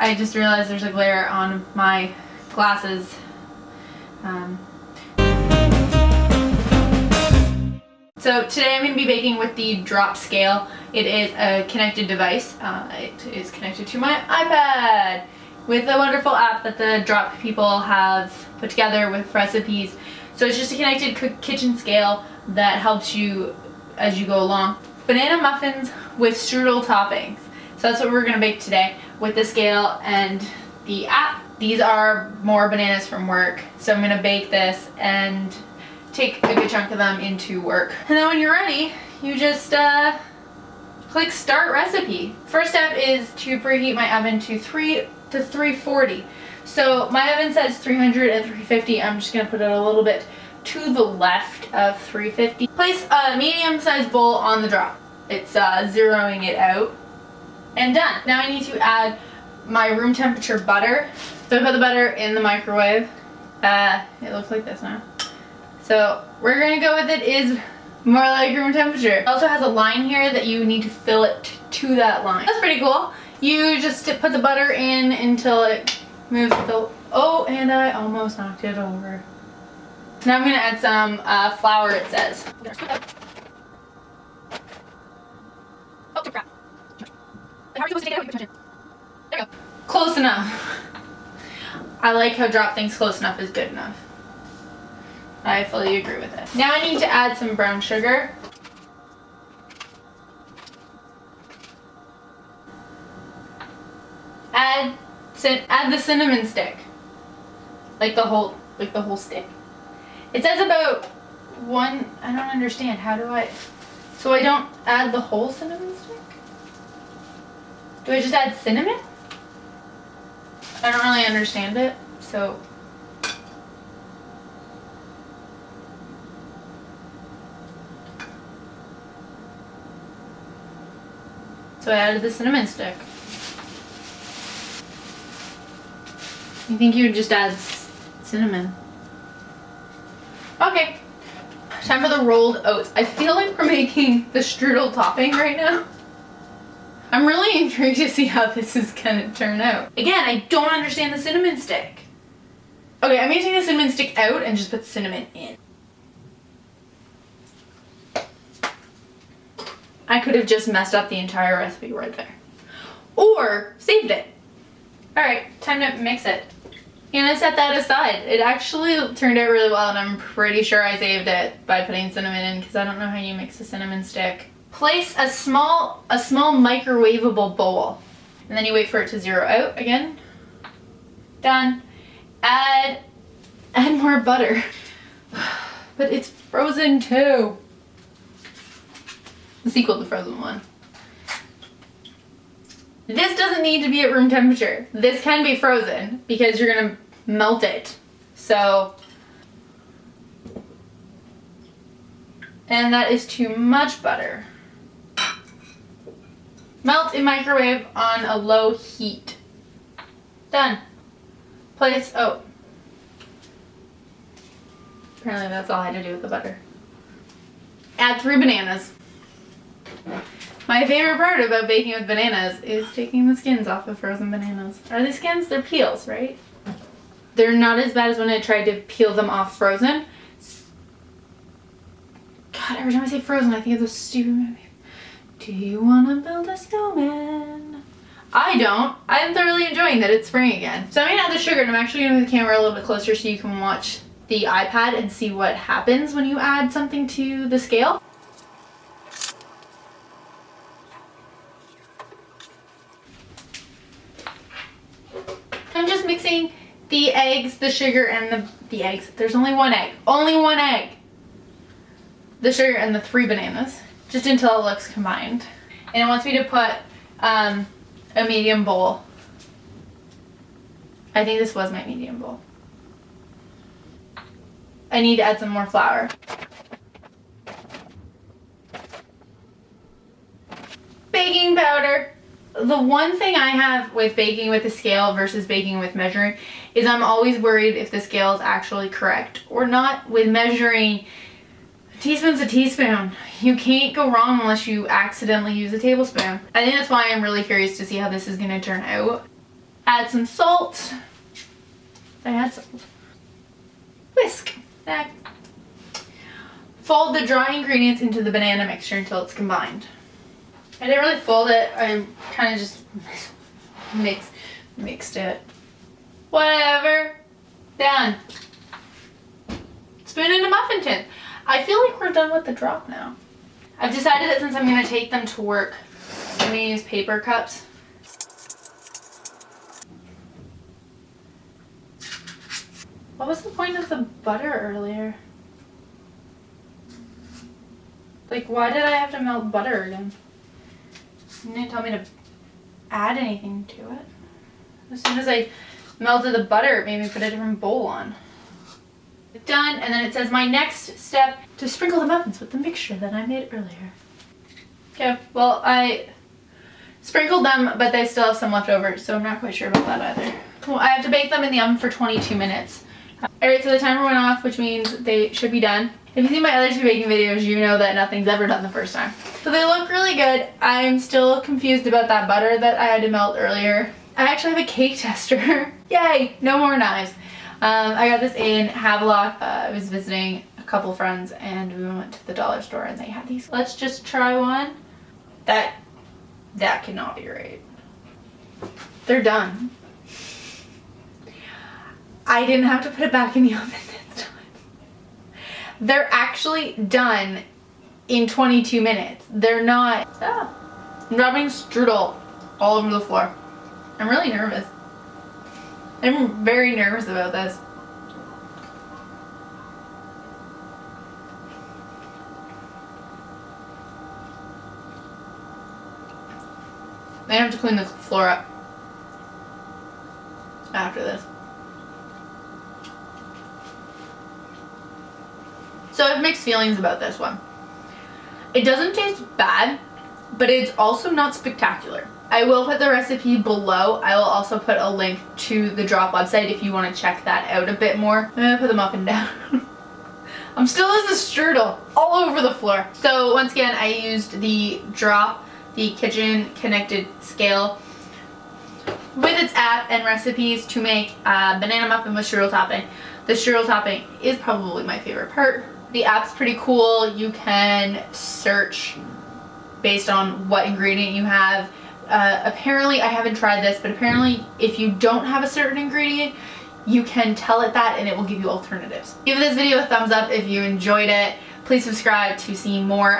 I just realized there's a glare on my glasses. So today I'm going to be baking with the drop scale. It is a connected device. It is connected to my iPad with a wonderful app that the Drop people have put together with recipes. So it's just a connected kitchen scale that helps you as you go along. Banana muffins with strudel toppings. So that's what we're going to bake today with the scale and the app. These are more bananas from work. So I'm going to bake this and take a good chunk of them into work. And then when you're ready, you just click start recipe. First step is to preheat my oven to 340. So my oven says 300 and 350. I'm just gonna put it a little bit to the left of 350. Place a medium-sized bowl on the drop. It's zeroing it out. And done. Now I need to add my room temperature butter. So I put the butter in the microwave. It looks like this now. So we're gonna go with it is more like room temperature. It also has a line here that you need to fill it to that line. That's pretty cool. You just put the butter in until it moves the, oh, and I almost knocked it over. Now I'm gonna add some flour, it says. Oh, crap. How are you supposed to take it out? There we go. Close enough. I like how drop things close enough is good enough. I fully agree with it. Now I need to add some brown sugar. Add the cinnamon stick. Like the whole stick. It says about one, I don't understand. How do I, so I don't add the whole cinnamon stick? Do I just add cinnamon? I don't really understand it, so. So I added the cinnamon stick. You think you would just add cinnamon? Okay. Time for the rolled oats. I feel like we're making the strudel topping right now. I'm really intrigued to see how this is gonna turn out. Again, I don't understand the cinnamon stick. Okay, I'm gonna take the cinnamon stick out and just put cinnamon in. I could have just messed up the entire recipe right there. Or saved it. Alright, time to mix it. I'm gonna set that aside. It actually turned out really well and I'm pretty sure I saved it by putting cinnamon in because I don't know how you mix a cinnamon stick. Place a small microwavable bowl. And then you wait for it to zero out again. Done. Add more butter. But it's frozen too. The sequel to Frozen 1. This doesn't need to be at room temperature. This can be frozen because you're gonna melt it. So, and that is too much butter. Melt in microwave on a low heat. Done. Place, oh. Apparently that's all I had to do with the butter. Add 3 bananas. My favorite part about baking with bananas is taking the skins off of frozen bananas. Are they skins? They're peels, right? They're not as bad as when I tried to peel them off frozen. God, every time I say frozen, I think of those stupid movies. Do you want to build a snowman? I don't. I'm thoroughly enjoying that it's spring again. So I'm going to add the sugar, and I'm actually going to move the camera a little bit closer so you can watch the iPad and see what happens when you add something to the scale. I'm just mixing the eggs, the sugar, and the eggs. There's only one egg. Only one egg! The sugar and the 3 bananas. Just until it looks combined. And it wants me to put a medium bowl. I think this was my medium bowl. I need to add some more flour. Baking powder. The one thing I have with baking with a scale versus baking with measuring is I'm always worried if the scale is actually correct or not. With measuring, a teaspoon's a teaspoon. You can't go wrong unless you accidentally use a tablespoon. I think that's why I'm really curious to see how this is going to turn out. Add some salt. I had some. Whisk. Back. Fold the dry ingredients into the banana mixture until it's combined. I didn't really fold it. I kind of just mixed it. Whatever. Done. Spoon into muffin tin. I feel like we're done with the drop now. I've decided that since I'm going to take them to work, I'm going to use paper cups. What was the point of the butter earlier? Like, why did I have to melt butter again? You didn't tell me to add anything to it. As soon as I melted the butter, it made me put a different bowl on. Done, and then it says my next step to sprinkle the muffins with the mixture that I made earlier. Okay, well, I sprinkled them, but they still have some left over, so I'm not quite sure about that either. Well, I have to bake them in the oven for 22 minutes. Alright, so the timer went off, which means they should be done. If you see my other two baking videos, you know that nothing's ever done the first time. So they look really good. I'm still confused about that butter that I had to melt earlier. I actually have a cake tester. Yay, no more knives. I got this in Havelock. I was visiting a couple friends and we went to the dollar store and they had these. Let's just try one. That cannot be right. They're done. I didn't have to put it back in the oven this time. They're actually done in 22 minutes. They're not. I'm rubbing strudel all over the floor. I'm really nervous. I'm very nervous about this. I have to clean the floor up after this. So I have mixed feelings about this one. It doesn't taste bad, but it's also not spectacular. I will put the recipe below. I will also put a link to the Drop website if you want to check that out a bit more. I'm gonna put the muffin down. I'm still as a strudel all over the floor. So once again, I used the Drop, the kitchen connected scale with its app and recipes to make a banana muffin with strudel topping. The strudel topping is probably my favorite part. The app's pretty cool. You can search based on what ingredient you have. Apparently, I haven't tried this, but apparently if you don't have a certain ingredient, you can tell it that and it will give you alternatives. Give this video a thumbs up if you enjoyed it. Please subscribe to see more.